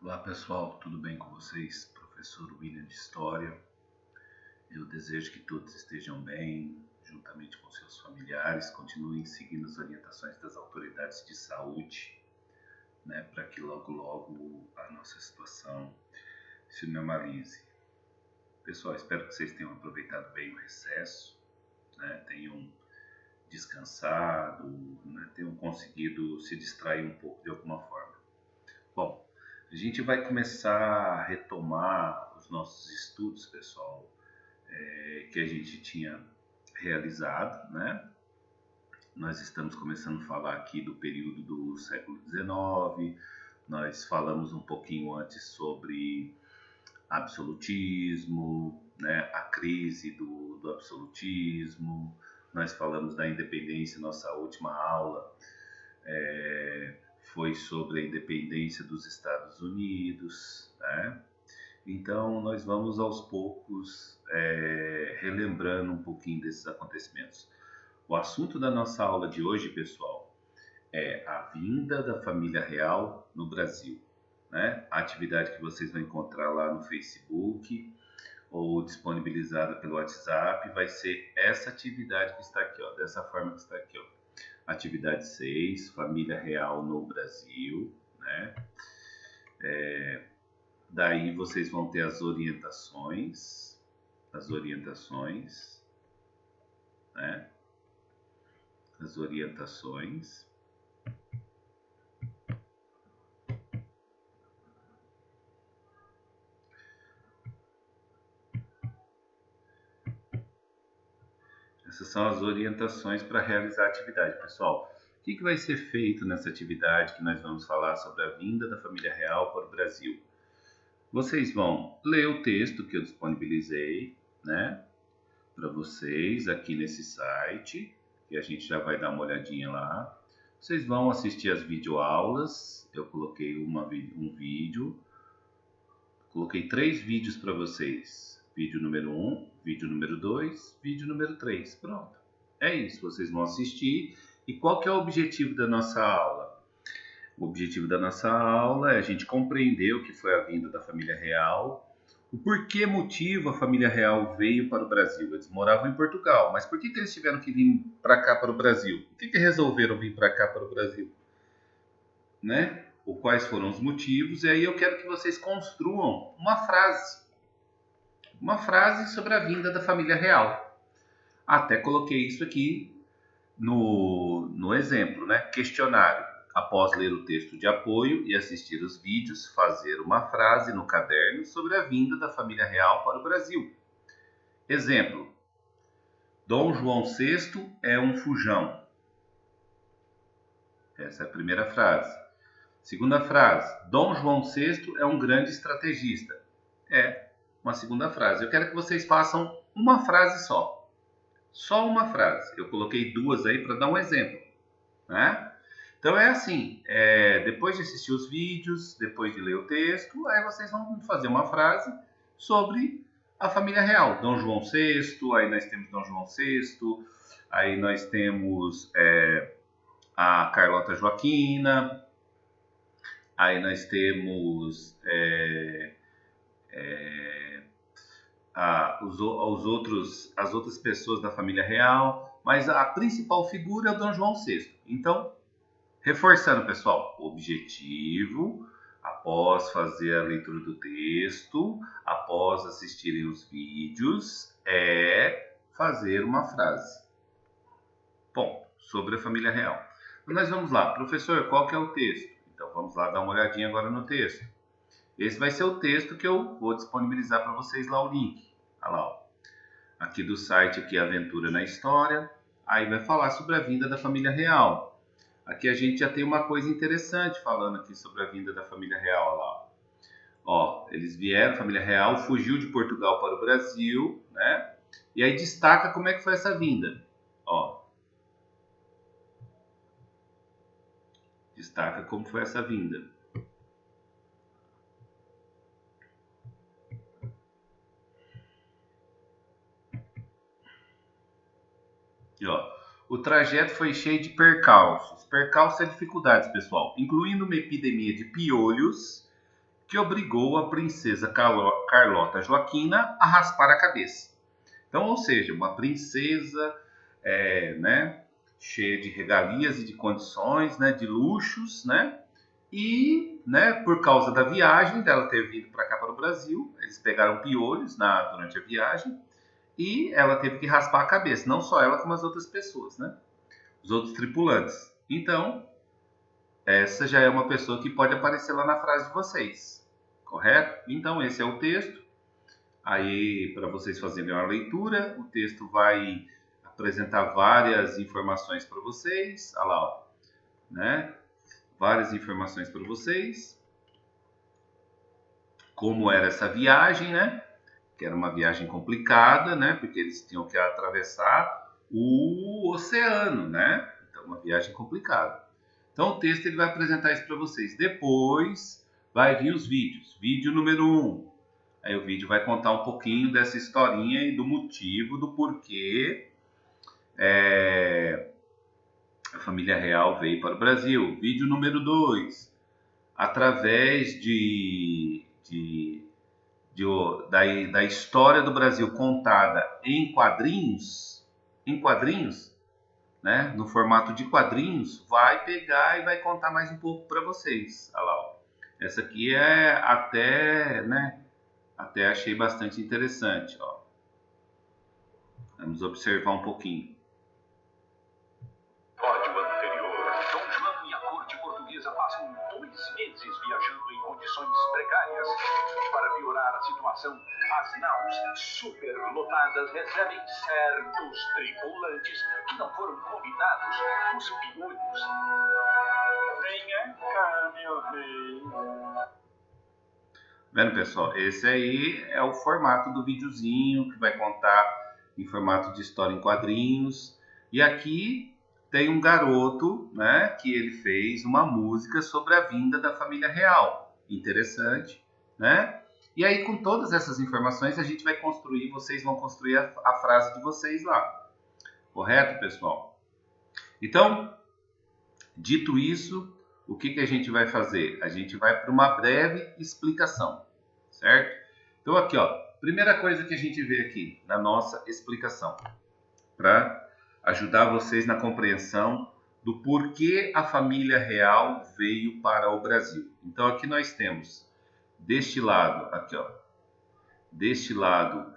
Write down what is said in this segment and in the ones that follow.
Olá pessoal, tudo bem com vocês? Professor William de História. Eu desejo que todos estejam bem, juntamente com seus familiares, continuem seguindo as orientações das autoridades de saúde, para que logo a nossa situação se normalize. Pessoal, espero que vocês tenham aproveitado bem o recesso, tenham descansado, tenham conseguido se distrair um pouco de alguma forma. Bom, a gente vai começar a retomar os nossos estudos, pessoal, que a gente tinha realizado, Nós estamos começando a falar aqui do período do século XIX, nós falamos um pouquinho antes sobre absolutismo, a crise do absolutismo, nós falamos da independência, nossa última aula foi sobre a independência dos Estados Unidos, Então, nós vamos aos poucos relembrando um pouquinho desses acontecimentos. O assunto da nossa aula de hoje, pessoal, é a vinda da família real no Brasil, A atividade que vocês vão encontrar lá no Facebook ou disponibilizada pelo WhatsApp vai ser essa atividade que está aqui, dessa forma que está aqui, Atividade 6, Família Real no Brasil, Daí vocês vão ter as orientações, As orientações. Essas são as orientações para realizar a atividade, pessoal. O que vai ser feito nessa atividade que nós vamos falar sobre a vinda da família real para o Brasil? Vocês vão ler o texto que eu disponibilizei, para vocês aqui nesse site, que a gente já vai dar uma olhadinha lá. Vocês vão assistir as videoaulas. Eu coloquei um vídeo, coloquei 3 vídeos para vocês. Vídeo número 1, vídeo número 2, vídeo número 3. Pronto. É isso, vocês vão assistir. E qual que é o objetivo da nossa aula? O objetivo da nossa aula é a gente compreender o que foi a vinda da família real, o porquê motivo a família real veio para o Brasil. Eles moravam em Portugal, mas por que eles tiveram que vir para cá, para o Brasil? Por que resolveram vir para cá, para o Brasil? Ou quais foram os motivos? E aí eu quero que vocês construam uma frase sobre a vinda da família real. Até coloquei isso aqui no exemplo, Questionário. Após ler o texto de apoio e assistir os vídeos, fazer uma frase no caderno sobre a vinda da família real para o Brasil. Exemplo: Dom João VI é um fujão. Essa é a primeira frase. Segunda frase: Dom João VI é um grande estrategista. É uma segunda frase. Eu quero que vocês façam uma frase só. Só uma frase. Eu coloquei 2 aí para dar um exemplo, Então é assim, depois de assistir os vídeos, depois de ler o texto, aí vocês vão fazer uma frase sobre a família real. Dom João VI, aí nós temos Dom João VI, aí nós temos a Carlota Joaquina, aí nós temos as outras pessoas da família real, mas a principal figura é o Dom João VI. Então, reforçando, pessoal, o objetivo, após fazer a leitura do texto, após assistirem os vídeos, é fazer uma frase. Bom, sobre a família real. Então, nós vamos lá. Professor, qual que é o texto? Então, vamos lá dar uma olhadinha agora no texto. Esse vai ser o texto que eu vou disponibilizar para vocês lá o link. Olha lá, aqui do site aqui, Aventura na História. Aí vai falar sobre a vinda da família real. Aqui a gente já tem uma coisa interessante falando aqui sobre a vinda da família real. Eles vieram, a família real fugiu de Portugal para o Brasil, E aí destaca como é que foi essa vinda. Destaca como foi essa vinda. E, o trajeto foi cheio de percalços. Percalços é dificuldades, pessoal, incluindo uma epidemia de piolhos que obrigou a princesa Carlota Joaquina a raspar a cabeça. Então, ou seja, uma princesa, né, cheia de regalias e de condições, né, de luxos, né, e, né, por causa da viagem dela ter vindo para cá para o Brasil, eles pegaram piolhos durante a viagem e ela teve que raspar a cabeça, não só ela como as outras pessoas, né, os outros tripulantes. Então, essa já é uma pessoa que pode aparecer lá na frase de vocês, correto? Então, esse é o texto. Aí, para vocês fazerem uma leitura, o texto vai apresentar várias informações para vocês. Olha lá, ó, né? Várias informações para vocês. Como era essa viagem, né? Que era uma viagem complicada, né? Porque eles tinham que atravessar o oceano, né? Então, uma viagem complicada. Então, o texto ele vai apresentar isso para vocês. Depois, vai vir os vídeos. Vídeo número 1. Aí o vídeo vai contar um pouquinho dessa historinha e do motivo, do porquê a família real veio para o Brasil. Vídeo número 2. Através da história do Brasil contada em quadrinhos, né, no formato de quadrinhos, vai pegar e vai contar mais um pouco para vocês. Olha lá, ó. Essa aqui é até, né, até achei bastante interessante, ó. Vamos observar um pouquinho. Pódio anterior. Dom João e a corte portuguesa passam 2 meses viajando em condições precárias. Para piorar a situação, as naus superlotadas recebem certos tripulantes que não foram convidados, os piolhos. Venha cá, meu rei. Vendo, pessoal? Esse aí é o formato do videozinho que vai contar em formato de história em quadrinhos. E aqui tem um garoto, né, que ele fez uma música sobre a vinda da família real. Interessante, né? E aí, com todas essas informações, a gente vai construir, vocês vão construir a frase de vocês lá. Correto, pessoal? Então, dito isso, o que a gente vai fazer? A gente vai para uma breve explicação, certo? Então aqui, ó, primeira coisa que a gente vê aqui na nossa explicação, para ajudar vocês na compreensão do porquê a família real veio para o Brasil. Então aqui nós temos, deste lado, aqui ó, deste lado,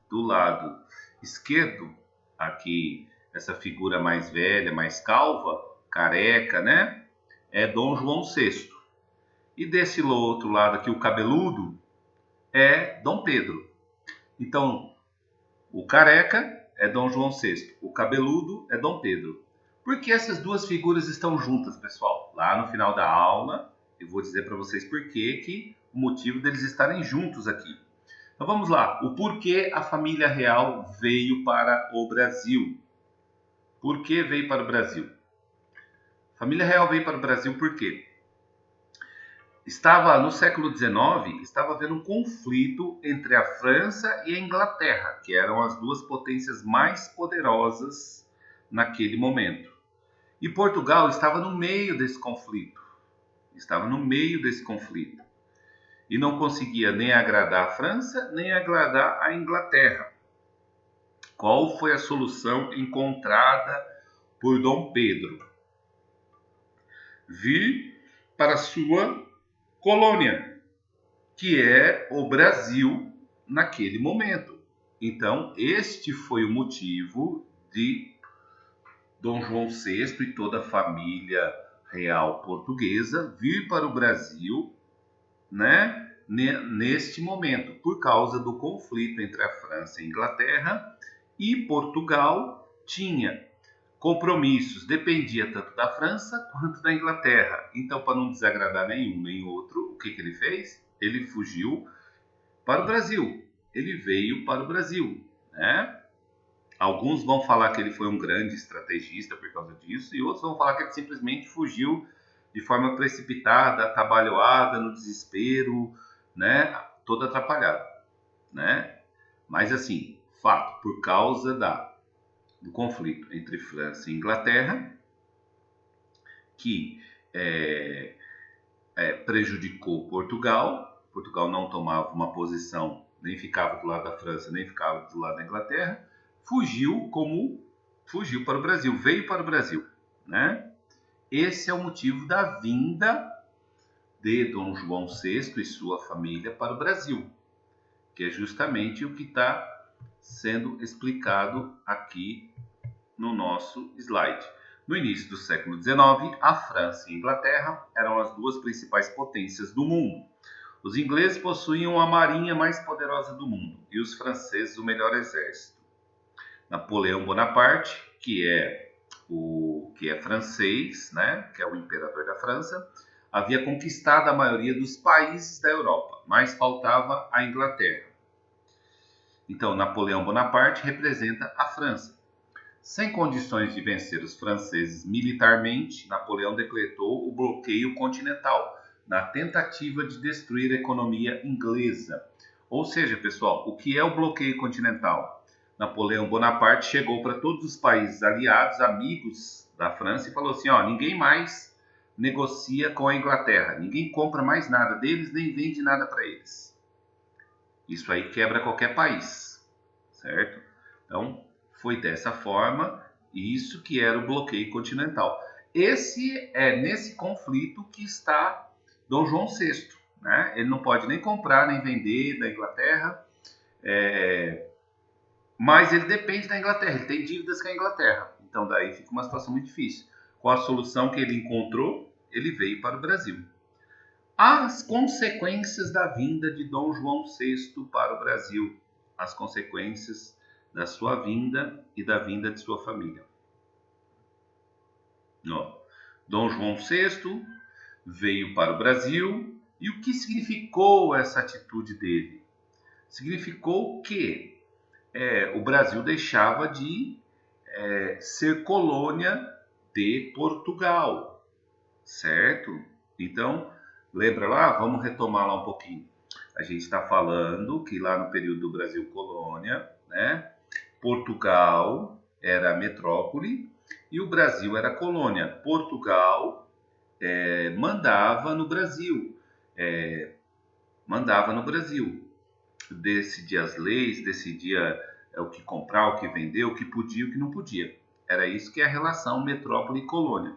do lado esquerdo, aqui essa figura mais velha, mais calva, careca, né? É Dom João VI. E desse outro lado aqui, o cabeludo, é Dom Pedro. Então, o careca é Dom João VI, o cabeludo é Dom Pedro. Por que essas duas figuras estão juntas, pessoal? Lá no final da aula, eu vou dizer para vocês por que o motivo deles estarem juntos aqui. Então vamos lá, o porquê a família real veio para o Brasil. Por que veio para o Brasil? A família real veio para o Brasil por quê? No século XIX, estava havendo um conflito entre a França e a Inglaterra, que eram as duas potências mais poderosas naquele momento. E Portugal estava no meio desse conflito. E não conseguia nem agradar a França, nem agradar a Inglaterra. Qual foi a solução encontrada por Dom Pedro? Vir para sua colônia, que é o Brasil naquele momento. Então, este foi o motivo de Dom João VI e toda a família real portuguesa vir para o Brasil, né, neste momento, por causa do conflito entre a França e a Inglaterra, e Portugal tinha compromissos, dependia tanto da França quanto da Inglaterra. Então, para não desagradar nenhum nem outro, o que ele fez? Ele fugiu para o Brasil. Ele veio para o Brasil, né? Alguns vão falar que ele foi um grande estrategista por causa disso, e outros vão falar que ele simplesmente fugiu de forma precipitada, atabalhoada, no desespero, né? Todo atrapalhado, né? Mas assim, fato, por causa do conflito entre França e Inglaterra, que prejudicou Portugal. Portugal não tomava uma posição, nem ficava do lado da França, nem ficava do lado da Inglaterra. Fugiu para o Brasil, veio para o Brasil, né? Esse é o motivo da vinda de Dom João VI e sua família para o Brasil, que é justamente o que está sendo explicado aqui no nosso slide. No início do século XIX, a França e a Inglaterra eram as duas principais potências do mundo. Os ingleses possuíam a marinha mais poderosa do mundo e os franceses o melhor exército. Napoleão Bonaparte, que é francês, né, que é o imperador da França, havia conquistado a maioria dos países da Europa, mas faltava a Inglaterra. Então, Napoleão Bonaparte representa a França. Sem condições de vencer os franceses militarmente, Napoleão decretou o bloqueio continental, na tentativa de destruir a economia inglesa. Ou seja, pessoal, o que é o bloqueio continental? Napoleão Bonaparte chegou para todos os países aliados, amigos da França, e falou assim, ninguém mais negocia com a Inglaterra, ninguém compra mais nada deles, nem vende nada para eles. Isso aí quebra qualquer país, certo? Então, foi dessa forma, isso que era o bloqueio continental. Esse é nesse conflito que está Dom João VI, né? Ele não pode nem comprar, nem vender da Inglaterra, mas ele depende da Inglaterra, ele tem dívidas com a Inglaterra. Então, daí fica uma situação muito difícil. Com a solução que ele encontrou, ele veio para o Brasil. As consequências da vinda de Dom João VI para o Brasil. As consequências da sua vinda e da vinda de sua família. Dom João VI veio para o Brasil e o que significou essa atitude dele? Significou que o Brasil deixava de ser colônia de Portugal, certo? Então, lembra lá? Vamos retomar lá um pouquinho. A gente está falando que lá no período do Brasil colônia, né? Portugal era a metrópole e o Brasil era a colônia. Portugal mandava no Brasil, decidia as leis, decidia o que comprar, o que vender, o que podia e o que não podia. Era isso que é a relação metrópole e colônia.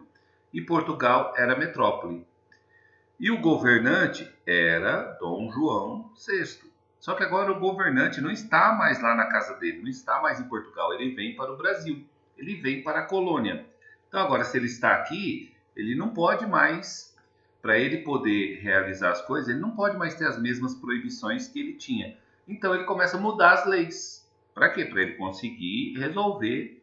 E Portugal era a metrópole. E o governante era Dom João VI. Só que agora o governante não está mais lá na casa dele, não está mais em Portugal, ele vem para o Brasil, ele vem para a colônia. Então agora, se ele está aqui, ele não pode mais, para ele poder realizar as coisas, ele não pode mais ter as mesmas proibições que ele tinha. Então ele começa a mudar as leis. Para quê? Para ele conseguir resolver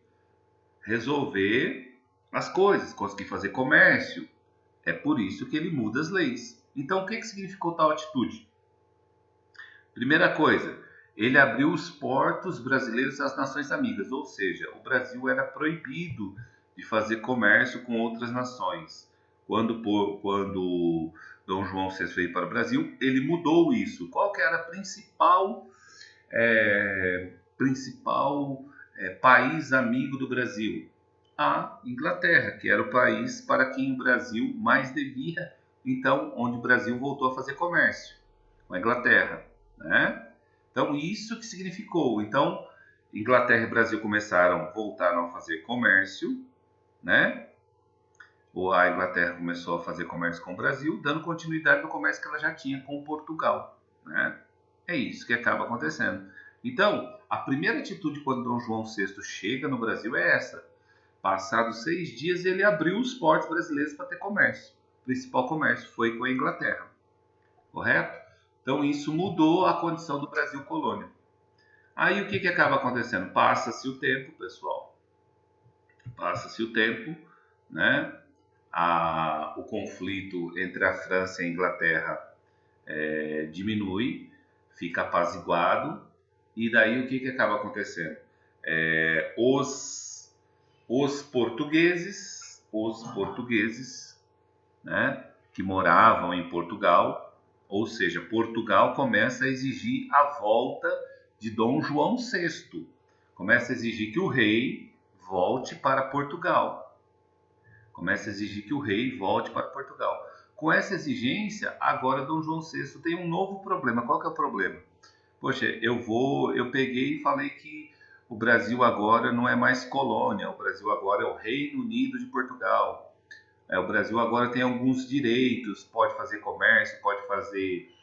as coisas, conseguir fazer comércio. É por isso que ele muda as leis. Então o que significou tal atitude? Primeira coisa, ele abriu os portos brasileiros às nações amigas, ou seja, o Brasil era proibido de fazer comércio com outras nações. Quando Dom João VI veio para o Brasil, ele mudou isso. Qual que era a principal país amigo do Brasil? A Inglaterra, que era o país para quem o Brasil mais devia, então, onde o Brasil voltou a fazer comércio, com a Inglaterra, né? Então, isso que significou. Então, Inglaterra e Brasil voltaram a fazer comércio, né? Ou a Inglaterra começou a fazer comércio com o Brasil, dando continuidade no comércio que ela já tinha com Portugal, né? É isso que acaba acontecendo. Então, a primeira atitude quando Dom João VI chega no Brasil é essa. Passados 6 dias, ele abriu os portos brasileiros para ter comércio. O principal comércio foi com a Inglaterra, correto? Então, isso mudou a condição do Brasil colônia. Aí, o que acaba acontecendo? Passa-se o tempo, pessoal. Passa-se o tempo, né? O conflito entre a França e a Inglaterra diminui, fica apaziguado. E daí, o que acaba acontecendo? Os portugueses, né, que moravam em Portugal, ou seja, Portugal começa a exigir a volta de Dom João VI. Começa a exigir que o rei volte para Portugal. Com essa exigência, agora Dom João VI tem um novo problema. Qual que é o problema? Poxa, eu peguei e falei que o Brasil agora não é mais colônia, o Brasil agora é o Reino Unido de Portugal. O Brasil agora tem alguns direitos, pode fazer comércio, pode fazer,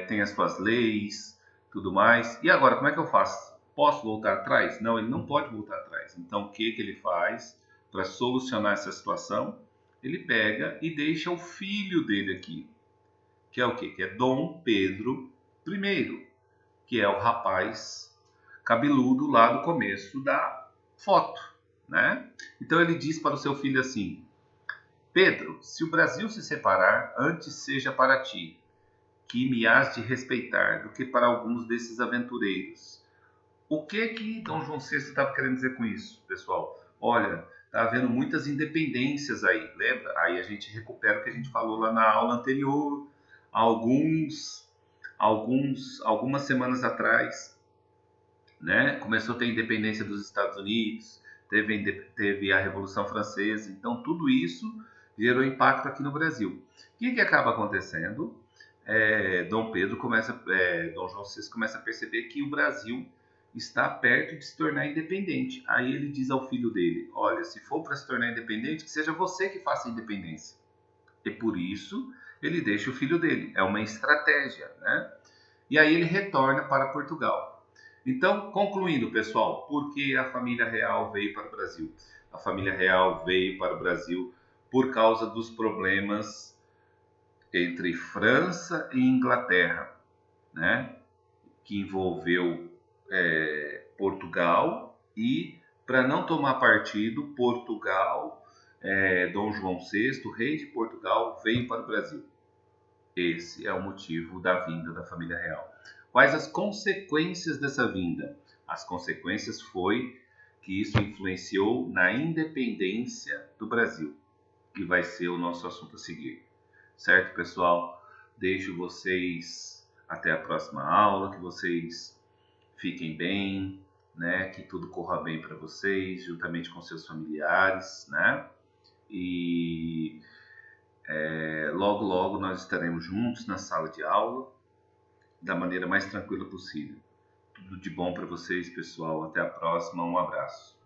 tem as suas leis, tudo mais. E agora, como é que eu faço? Posso voltar atrás? Não, ele não pode voltar atrás. Então, o que ele faz para solucionar essa situação? Ele pega e deixa o filho dele aqui, que é o quê? Que é Dom Pedro I, que é o rapaz cabeludo lá do começo da foto, né? Então ele diz para o seu filho assim: Pedro, se o Brasil se separar, antes seja para ti, que me has de respeitar, do que para alguns desses aventureiros. O que Dom João VI estava querendo dizer com isso, pessoal? Olha, está havendo muitas independências aí, lembra? Aí a gente recupera o que a gente falou lá na aula anterior, algumas semanas atrás, né? Começou a ter a independência dos Estados Unidos, teve a Revolução Francesa, então tudo isso gerou impacto aqui no Brasil. O que acaba acontecendo? Dom João VI começa a perceber que o Brasil está perto de se tornar independente. Aí ele diz ao filho dele: olha, se for para se tornar independente, que seja você que faça a independência. E por isso ele deixa o filho dele. É uma estratégia, né? E aí ele retorna para Portugal. Então, concluindo, pessoal, por que a família real veio para o Brasil? A família real veio para o Brasil por causa dos problemas entre França e Inglaterra, né? Que envolveu Portugal, e, para não tomar partido, Portugal, Dom João VI, rei de Portugal, veio para o Brasil. Esse é o motivo da vinda da família real. Quais as consequências dessa vinda? As consequências foi que isso influenciou na independência do Brasil, que vai ser o nosso assunto a seguir. Certo, pessoal? Deixo vocês até a próxima aula, que vocês fiquem bem, né? Que tudo corra bem para vocês, juntamente com seus familiares, né? E logo, logo nós estaremos juntos na sala de aula, da maneira mais tranquila possível. Tudo de bom para vocês, pessoal. Até a próxima. Um abraço.